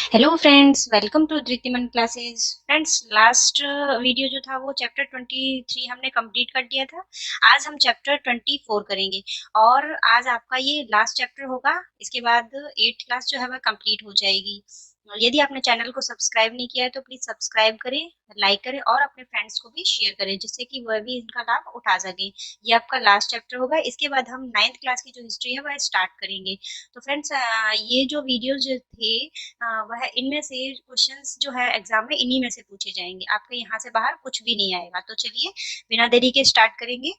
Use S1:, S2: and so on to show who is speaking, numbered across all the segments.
S1: Hello friends, welcome to Dhritiman classes. Friends, last video जो था वो चैप्टर 23 हमने कंप्लीट कर दिया था। आज हम चैप्टर 24 करेंगे और आज आपका ये लास्ट चैप्टर होगा। इसके बाद 8th क्लास जो है वह कंप्लीट हो जाएगी। यदि आपने चैनल को सब्सक्राइब नहीं किया है तो प्लीज सब्सक्राइब करें, लाइक करें और अपने फ्रेंड्स को भी शेयर करें, जिससे कि वह भी इनका लाभ उठा सकें। ये आपका लास्ट चैप्टर होगा। इसके बाद हम 9th क्लास की जो हिस्ट्री है वह स्टार्ट करेंगे। तो फ्रेंड्स, ये जो वीडियो जो थे वह इनमें से क्वेश्चंस जो है एग्जाम में इन्हीं में से पूछे जाएंगे। आपके यहाँ से बाहर कुछ भी नहीं आएगा। तो चलिए बिना देरी के स्टार्ट करेंगे।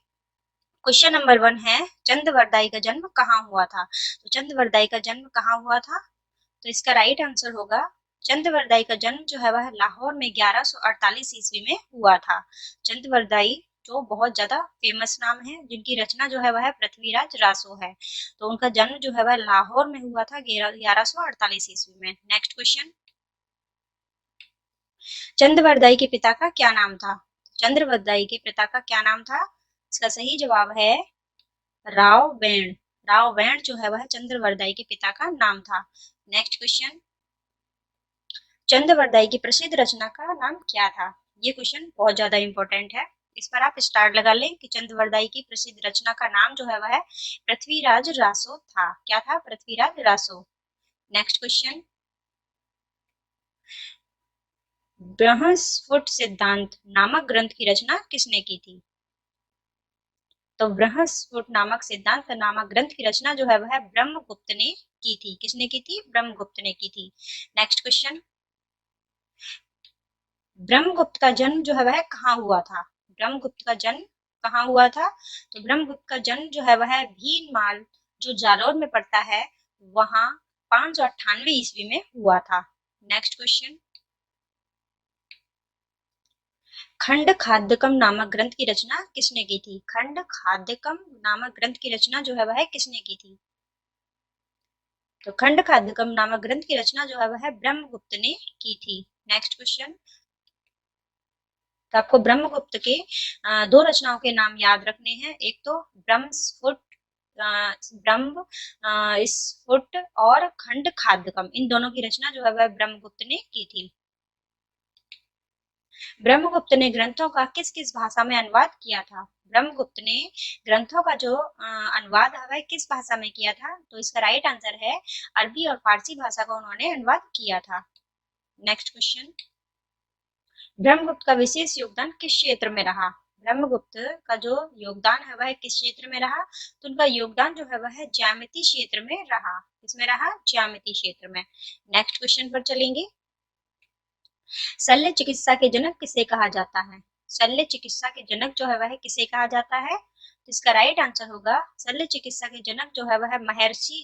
S1: क्वेश्चन नंबर 1 है, चंद्रवरदाई का जन्म कहाँ हुआ था? तो चंद्रवरदाई का जन्म कहाँ हुआ था? तो इसका राइट आंसर होगा, चंद्रवरदाई का जन्म जो है वह लाहौर में 1148 ईस्वी में हुआ था। चंद्रवरदाई जो बहुत ज्यादा फेमस नाम है, जिनकी रचना जो है वह पृथ्वीराज रासो है। तो उनका जन्म जो है वह लाहौर में हुआ था 1148 ईस्वी में। नेक्स्ट क्वेश्चन, चंद्रवरदाई के पिता का क्या नाम था? चंद्रवरदाई के पिता का क्या नाम था? इसका सही जवाब है राव वेण। राव वेण जो है वह चंद्रवरदाई के पिता का नाम था। नेक्स्ट क्वेश्चन, चंद्रवरदाई की प्रसिद्ध रचना का नाम क्या था? ये क्वेश्चन बहुत ज्यादा इंपॉर्टेंट है। इस पर आप स्टार लगा लें कि चंद्रवरदाई की प्रसिद्ध रचना का नाम जो है वह पृथ्वीराज रासो था। क्या था? पृथ्वीराज रासो। नेक्स्ट क्वेश्चन, बृहस्फुट सिद्धांत नामक ग्रंथ की रचना किसने की थी? तो बृहस्फुट नामक सिद्धांत नामक ग्रंथ की रचना जो है वह ब्रह्मगुप्त ने की थी। किसने की थी? ब्रह्मगुप्त ने की थी। नेक्स्ट क्वेश्चन, ब्रह्मगुप्त का जन्म जो है वह कहाँ हुआ था? ब्रह्मगुप्त का जन्म कहाँ हुआ था? तो ब्रह्मगुप्त का जन्म जो है वह भीनमाल जो जालौर में पड़ता है वहां 598 ईस्वी में हुआ था। नेक्स्ट क्वेश्चन, खंड खाद्यकम नामक ग्रंथ की रचना किसने की थी? खंड खाद्यकम नामक ग्रंथ की रचना जो है वह किसने की थी? तो खंड खाद्यकम नामक ग्रंथ की रचना जो है वह ब्रह्मगुप्त ने की थी। नेक्स्ट क्वेश्चन, तो आपको ब्रह्मगुप्त के दो रचनाओं के नाम याद रखने हैं। एक तो ब्रह्मस्फुट, ब्रह्म स्फुट और खंड खाद्यकम, इन दोनों की रचना जो है वह ब्रह्मगुप्त ने की थी। ब्रह्मगुप्त ने ग्रंथों का किस किस भाषा में अनुवाद किया था? ब्रह्मगुप्त ने ग्रंथों का जो अनुवाद है वह किस भाषा में किया था? तो इसका राइट आंसर है अरबी और फारसी भाषा का उन्होंने अनुवाद किया था। नेक्स्ट क्वेश्चन, ब्रह्मगुप्त का विशेष योगदान किस क्षेत्र में रहा? ब्रह्मगुप्त का जो योगदान है वह किस क्षेत्र में रहा? तो उनका योगदान जो है वह ज्यामिति क्षेत्र में रहा। किसमें रहा? ज्यामिति क्षेत्र में। नेक्स्ट क्वेश्चन पर चलेंगे, शल्य चिकित्सा के जनक किसे कहा जाता है? शल्य चिकित्सा के जनक जो है वह किसे कहा जाता है? तो इसका राइट आंसर होगा, शल्य चिकित्सा के जनक जो है वह महर्षि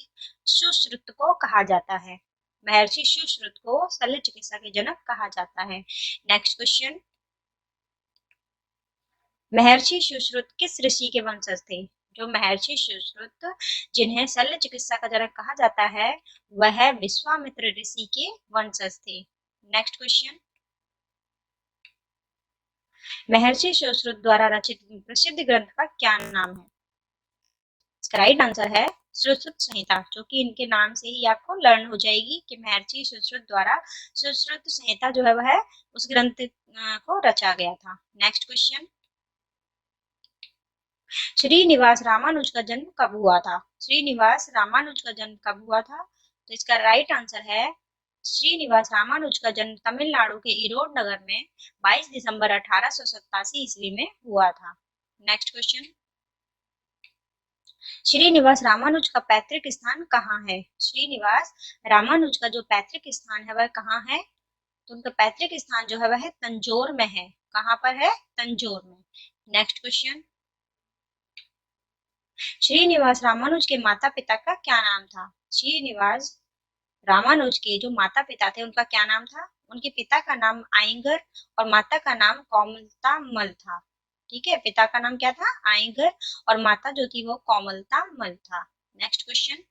S1: सुश्रुत को कहा जाता है। महर्षि सुश्रुत को शल्य चिकित्सा के जनक कहा जाता है। नेक्स्ट क्वेश्चन, महर्षि सुश्रुत किस ऋषि के वंशज थे? जो महर्षि सुश्रुत जिन्हें शल्य चिकित्सा का जनक कहा जाता है वह विश्वामित्र ऋषि के वंशज थे। नेक्स्ट क्वेश्चन, महर्षि सुश्रुत द्वारा रचित प्रसिद्ध ग्रंथ का क्या नाम है? इसका राइट आंसर है सुश्रुत संहिता, जो कि इनके नाम से ही आपको लर्न हो जाएगी कि महर्षि सुश्रुत द्वारा सुश्रुत संहिता जो है वह उस ग्रंथ को रचा गया था। नेक्स्ट क्वेश्चन, श्रीनिवास रामानुज का जन्म कब हुआ था? श्रीनिवास रामानुज का जन्म कब हुआ था? तो इसका राइट आंसर है, श्रीनिवास रामानुज का जन्म तमिलनाडु के इरोड नगर में 22 दिसंबर 1887 ईस्वी में हुआ था। नेक्स्ट क्वेश्चन, श्रीनिवास रामानुज का पैतृक स्थान कहाँ है? श्रीनिवास रामानुज का जो पैतृक स्थान है वह कहाँ है? तो उनका पैतृक स्थान जो है वह तंजौर में है। कहाँ पर है? तंजौर में। नेक्स्ट क्वेश्चन, श्रीनिवास रामानुज के माता पिता का क्या नाम था? श्रीनिवास रामानुज के जो माता पिता थे उनका क्या नाम था? उनके पिता का नाम आयंगर और माता का नाम कोमलता मल था। ठीक है, पिता का नाम क्या था? आयंगर और माता जो थी वो कोमलता मल था। नेक्स्ट क्वेश्चन,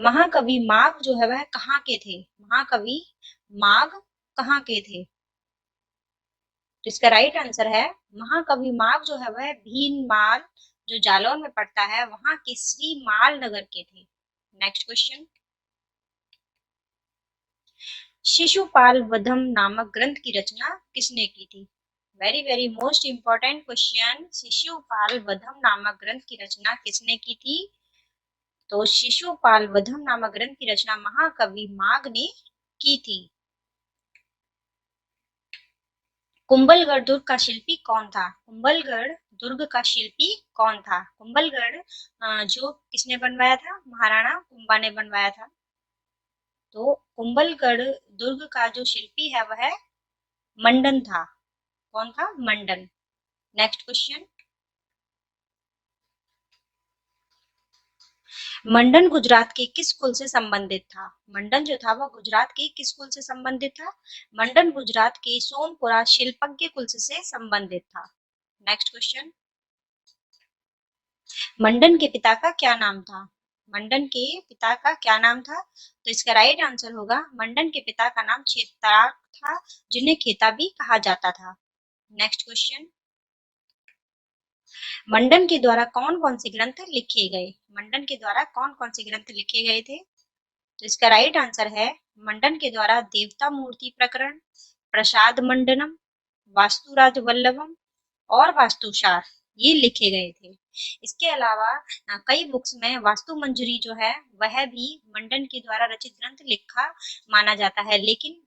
S1: महाकवि माघ जो है वह कहाँ के थे? महाकवि माघ कहाँ के थे? तो इसका राइट आंसर है, महाकवि माघ जो है वह भीनमाल जो जालौर में पड़ता है वहां के श्री माल नगर के थे। नेक्स्ट क्वेश्चन, शिशुपाल वधम नामक ग्रंथ की रचना किसने की थी? Very very most important question. Shishupal Vadham नामक ग्रंथ की रचना किसने की थी? तो शिशुपाल वधम नामक ग्रंथ की रचना महाकवि माघ ने की थी। कुंभलगढ़ दुर्ग का शिल्पी कौन था? कुंभलगढ़ दुर्ग का शिल्पी कौन था? कुंभलगढ़ जो किसने बनवाया था? महाराणा कुंभा ने बनवाया था। तो कुंभलगढ़ दुर्ग का जो शिल्पी है वह मंडन था। कौन था? मंडन। Next question. मंडन गुजरात के किस कुल से संबंधित था? मंडन जो था वह गुजरात के किस कुल से संबंधित था? मंडन गुजरात के सोमपुरा शिल्पज्ञ कुल से संबंधित था। Next question. मंडन के पिता का क्या नाम था? मंडन के पिता का क्या नाम था? तो इसका राइट आंसर होगा मंडन के पिता का नाम क्षेत्रार्क था, जिन्हें खेता भी कहा जाता था। Next question. मंडन के द्वारा कौन कौन से ग्रंथ लिखे गए? मंडन के द्वारा कौन कौन से ग्रंथ लिखे गए थे? तो इसका राइट आंसर है मंडन के द्वारा देवता मूर्ति प्रकरण, प्रसाद मंडनम, वास्तुराज वल्लभम और वास्तुशार ये लिखे गए थे। इसके अलावा कई बुक्स में वास्तु मंजरी जो है वह भी मंडन के द्वारा रचित ग्रंथ लिखा माना जाता है, लेकिन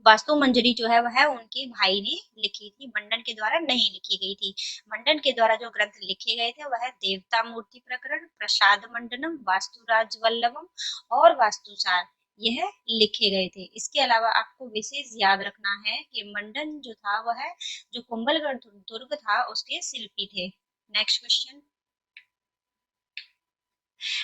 S1: वास्तु मंजरी जो है वह उनके भाई ने लिखी थी, मंडन के द्वारा नहीं लिखी गई थी। मंडन के द्वारा जो ग्रंथ लिखे गए थे वह देवता मूर्ति प्रकरण, प्रसाद मंडनम, वास्तुराज वल्लभम और वास्तुसार यह लिखे गए थे। इसके अलावा आपको विशेष याद रखना है कि मंडन जो था वह जो कुंभलगढ़ दुर्ग था उसके शिल्पी थे। Next question.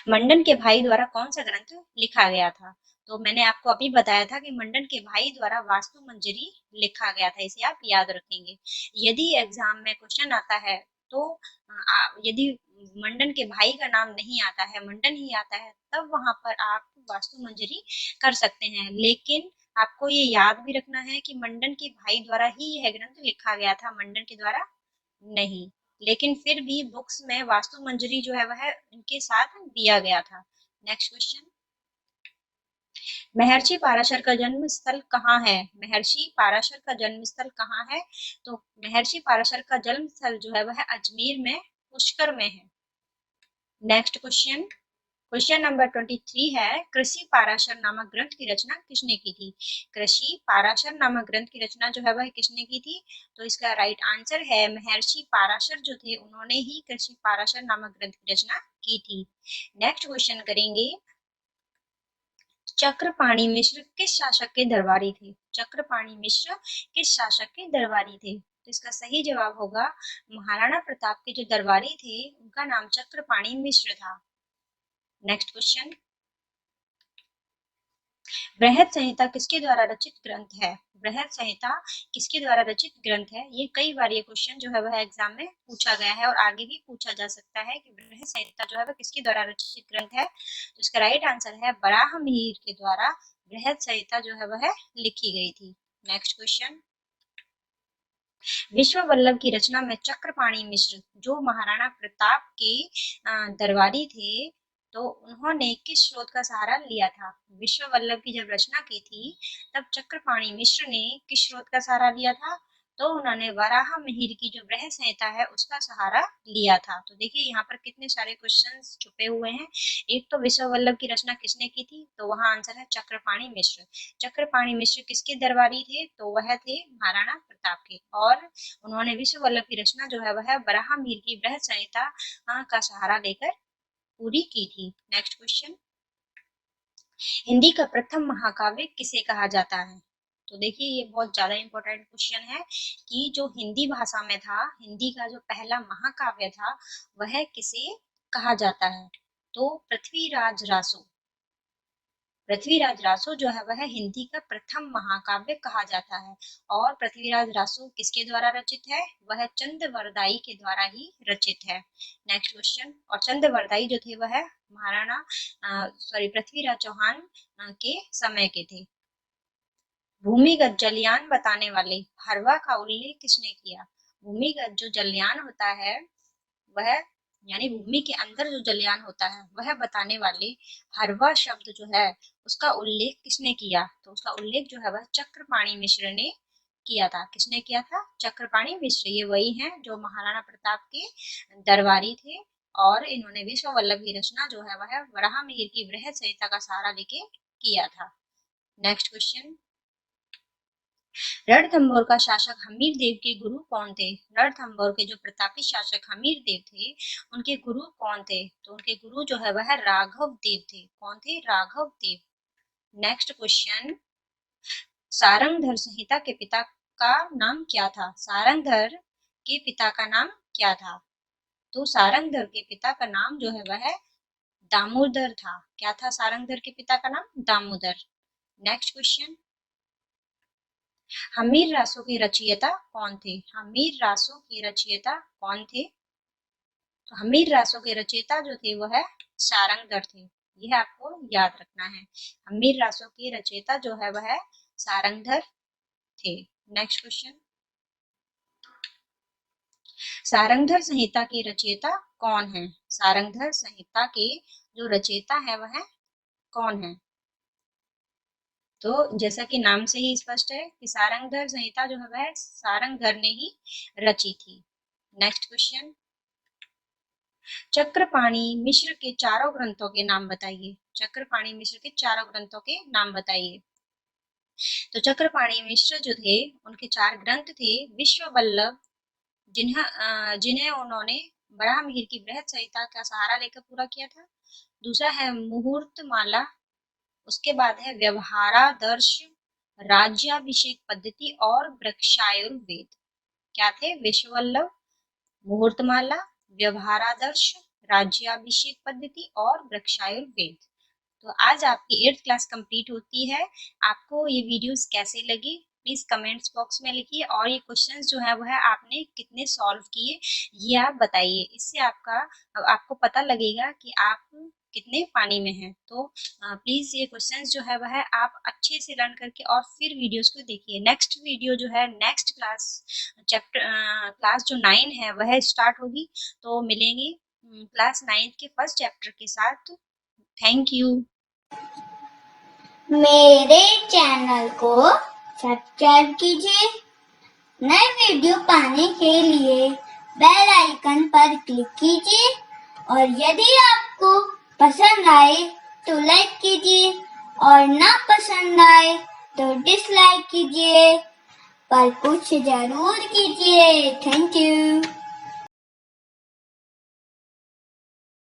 S1: मंडन के भाई द्वारा कौन सा ग्रंथ लिखा गया था? तो मैंने आपको अभी बताया था कि मंडन के भाई द्वारा वास्तु मंजरी लिखा गया था, इसे आप याद रखेंगे। यदि एग्जाम में क्वेश्चन आता है तो यदि मंडन के भाई का नाम नहीं आता है, मंडन ही आता है, तब वहां पर आप वास्तु मंजरी कर सकते हैं। लेकिन आपको ये याद भी रखना है कि मंडन के भाई द्वारा ही यह ग्रंथ लिखा गया था, मंडन के द्वारा नहीं। लेकिन फिर भी बुक्स में वास्तु मंजरी जो है वह इनके साथ दिया गया था। Next question. महर्षि पाराशर का जन्म स्थल कहाँ है? महर्षि पाराशर का जन्म स्थल कहाँ है? तो महर्षि पाराशर का जन्म स्थल जो है वह अजमेर में पुष्कर में है। Next question. क्वेश्चन नंबर 23 है, कृषि पाराशर नामक ग्रंथ की रचना किसने की थी? कृषि पाराशर नामक ग्रंथ की रचना जो है वह किसने की थी? तो इसका राइट आंसर है महर्षि पाराशर जो थे उन्होंने ही कृषि पाराशर नामक ग्रंथ की रचना की थी। नेक्स्ट क्वेश्चन करेंगे। चक्रपाणि मिश्र किस शासक के दरबारी थे? चक्रपाणि मिश्र किस शासक के दरबारी थे? तो इसका सही जवाब होगा महाराणा प्रताप के जो दरबारी थे उनका नाम चक्रपाणि मिश्र था। Next question. बृहद संहिता किसके द्वारा रचित ग्रंथ है? बृहद संहिता किसके द्वारा रचित ग्रंथ है? ये कई बार ये क्वेश्चन जो है वह एग्जाम में पूछा गया है और आगे भी पूछा जा सकता है कि बृहद संहिता जो है वह किसके द्वारा रचित ग्रंथ है। तो इसका राइट आंसर है वराहमिहिर के द्वारा बृहद संहिता जो है वह लिखी गई थी। Next question. विश्व वल्लभ की रचना में चक्रपाणि मिश्र जो महाराणा प्रताप के दरबारी थे, तो उन्होंने किस स्रोत का सहारा लिया था? विश्व वल्लभ की जब रचना की थी तब चक्रपाणि मिश्र ने किस स्रोत का सहारा लिया था? तो उन्होंने वराह मिहिर की जो बृहद संहिता है उसका सहारा लिया था। तो देखिए यहाँ पर कितने सारे क्वेश्चंस छुपे हुए हैं। एक तो विश्व वल्लभ की रचना किसने की थी? तो वहां आंसर है चक्रपाणि मिश्र। चक्रपाणि मिश्र किसके दरबारी थे? तो वह थे महाराणा प्रताप के, और उन्होंने विश्व वल्लभ की रचना जो है वह बराहमीर की बृहद संहिता का सहारा लेकर पूरी की थी। Next question. हिंदी का प्रथम महाकाव्य किसे कहा जाता है? तो देखिए ये बहुत ज्यादा इंपॉर्टेंट क्वेश्चन है कि जो हिंदी भाषा में था, हिंदी का जो पहला महाकाव्य था वह किसे कहा जाता है? तो पृथ्वीराज रासो। पृथ्वीराज रासो जो है वह हिंदी का प्रथम महाकाव्य कहा जाता है। और पृथ्वीराज रासो किसके द्वारा रचित है? वह चंद्रवरदाई के द्वारा ही रचित है। Next question. और चंद्रवरदाई जो थे वह महाराणा पृथ्वीराज चौहान के समय के थे। भूमिगत जलयान बताने वाले हरवा का उल्लेख किसने किया? भूमिगत जो जलयान होता है वह यानी भूमि के अंदर जो जलयान होता है वह बताने वाले हरवा शब्द जो है उसका उल्लेख किसने किया? तो उसका उल्लेख जो है वह चक्रपाणि मिश्र ने किया था। किसने किया था? चक्रपाणि मिश्र। ये वही हैं जो महाराणा प्रताप के दरबारी थे और इन्होंने विश्व वल्लभ की रचना जो है वह वराहमिहिर की बृहद संहिता का सहारा लेके किया था। नेक्स्ट क्वेश्चन, रणथंभौर का शासक हमीर देव के गुरु कौन थे? रणथंभौर के जो प्रतापी शासक हमीर देव थे उनके गुरु कौन थे? तो उनके गुरु जो है वह राघव देव थे। कौन थे? राघव देव। नेक्स्ट क्वेश्चन, सारंगधर संहिता के पिता का नाम क्या था? सारंगधर के पिता का नाम क्या था? तो सारंगधर के पिता का नाम जो है वह दामोदर था। क्या था सारंगधर के पिता का नाम? दामोदर। नेक्स्ट क्वेश्चन, हमीर रासों के रचयिता कौन थे? हमीर रासों के रचयिता कौन थे? तो हमीर रासों के रचयिता जो थे वो है सारंगधर थे। यह आपको याद रखना है। हमीर रासों के रचयिता जो है वह सारंगधर थे। नेक्स्ट क्वेश्चन, सारंगधर संहिता के रचयिता कौन है? सारंगधर संहिता के जो रचयिता है वह कौन है? तो जैसा कि नाम से ही स्पष्ट है कि सारंगधर संहिता जो है वह सारंगधर ने ही रची थी। नेक्स्ट क्वेश्चन, चक्रपाणि मिश्र के चारों ग्रंथों के नाम बताइए। चक्रपाणि मिश्र के चारों ग्रंथों के नाम बताइए। तो चक्रपाणि मिश्र जो थे उनके चार ग्रंथ थे। विश्व वल्लभ, जिन्हें उन्होंने वराहमिहिर की बृहद संहिता का सहारा लेकर पूरा किया था। दूसरा है मुहूर्त माला, उसके बाद है व्यवहारादर्श, राज्याभिषेक पद्धति और वृक्षायुर्वेद। क्या थे? विश्ववल्लभ, मुहूर्तमाला, व्यवहारादर्श, राज्याभिषेक पद्धति और वृक्षायुर्वेद। तो आज आपकी 8th क्लास कंप्लीट होती है। आपको ये वीडियोस कैसे लगी प्लीज कमेंट्स बॉक्स में लिखिए और ये क्वेश्चंस जो है वह आपने कितने सॉल्व किए ये आप बताइए। इससे आपको पता लगेगा कि आप कितने पानी में हैं। तो प्लीज ये क्वेश्चंस जो है वह आप अच्छे से लर्न करके और फिर वीडियोस को देखिए। नेक्स्ट वीडियो जो है नेक्स्ट क्लास क्लास जो 9 है वह स्टार्ट होगी। तो मिलेंगे क्लास 9 के फर्स्ट चैप्टर के साथ। Thank you.
S2: मेरे चैनल को सब्सक्राइब कीजिए। नए वीडियो पाने के लिए बेल आइकन पर क्लिक कीजिए और यदि आपको पसंद आए तो लाइक कीजिए और ना पसंद आए तो डिसलाइक कीजिए, पर कुछ जरूर कीजिए। Thank you.